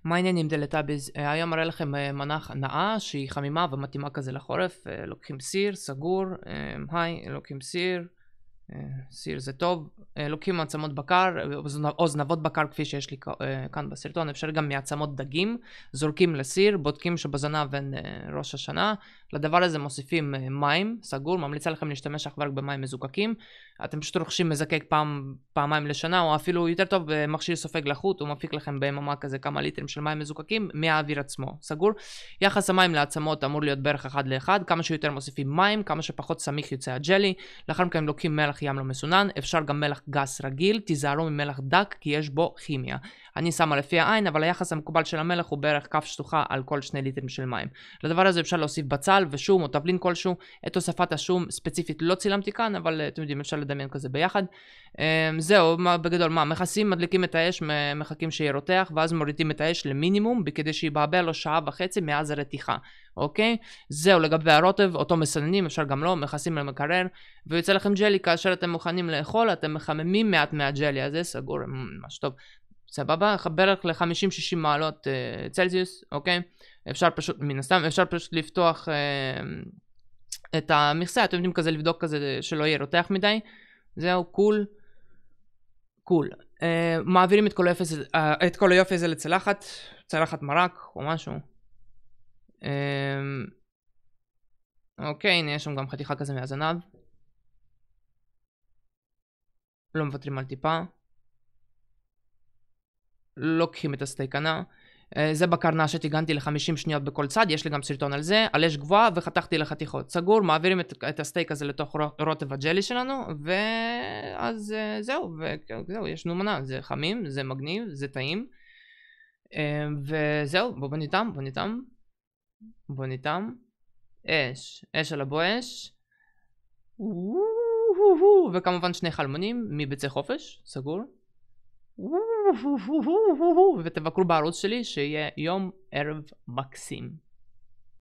מה העניינים דלטאביז? היום מראה לכם מנה נאה שהיא חמימה ומתאימה כזה לחורף. לוקחים סיר, סגור, היי, לוקחים סיר, סיר זה טוב, לוקחים מעצמות בקר או זנבות בקר כפי שיש לי כאן בסרטון, אפשר גם מעצמות דגים, זורקים לסיר, בודקים שבזנב אין ראש השנה. לדבר הזה מוסיפים מים, סגור, ממליצה לכם להשתמש אך ורק במים מזוקקים. אתם פשוט רוכשים מזקק פעמיים לשנה, או אפילו יותר טוב במכשיר סופג לחות, הוא מפיק לכם ביממה כזה כמה ליטרים של מים מזוקקים מהאוויר עצמו, סגור. יחס המים לעצמות אמור להיות בערך 1:1, כמה שיותר מוסיפים מים, כמה שפחות סמיך יוצא הג'לי. לאחר מכן לוקחים מלח ים לא מסונן, אפשר גם מלח גס רגיל, תיזהרו ממלח דק כי יש בו כימיה. אני שמה לפי העין, אבל היחס המקובל של המלח הוא בערך כף שטוחה על כל 2 ליטרים של מים. לדבר הזה אפשר להוסיף בצל ושום או תבלין כלשהו. את תוספת השום ספציפית לא צילמתי כאן, אבל אתם יודעים, אפשר לדמיין כזה ביחד. זהו, בגדול, מכסים, מדליקים את האש, מחכים שיהיה רותח, ואז מורידים את האש למינימום, בכדי שיבעבע לו 1.5 שעה מאז הרתיחה. אוקיי? זהו, לגבי הרוטב, אותו מסננים, אפשר גם לא, מכסים למקרר, ויוצא לכם ג'לי. כאשר אתם מוכנים לאכול, אתם מחממים מעט מהג'לי הזה, סגור, ממש טוב. סבבה, בערך ל-50-60 מעלות צלזיוס, אוקיי? אפשר פשוט, מן הסתם, אפשר פשוט לפתוח את המכסה, אתם יודעים כזה, לבדוק כזה שלא יהיה רותח מדי. זהו, קול. קול. מעבירים את כל היופי הזה לצלחת, צלחת מרק או משהו. אוקיי, הנה יש שם גם חתיכה כזה מהזנב. לא מוותרים על טיפה. לוקחים את הסטייק הנע. זה בקרנה שטיגנתי ל50 שניות בכל צד, יש לי גם סרטון על זה, על אש גבוהה וחתכתי לחתיכות. סגור, מעבירים את הסטייק הזה לתוך רוטב הג'לי שלנו, ואז זהו, יש לנו מנה, זה חמים, זה מגניב, זה טעים. וזהו, בוא ניתם. אש על הבואש. וכמובן 2 חלמונים מביצי חופש, סגור. ותבקרו בערוץ שלי שיהיה יום ערב מקסים.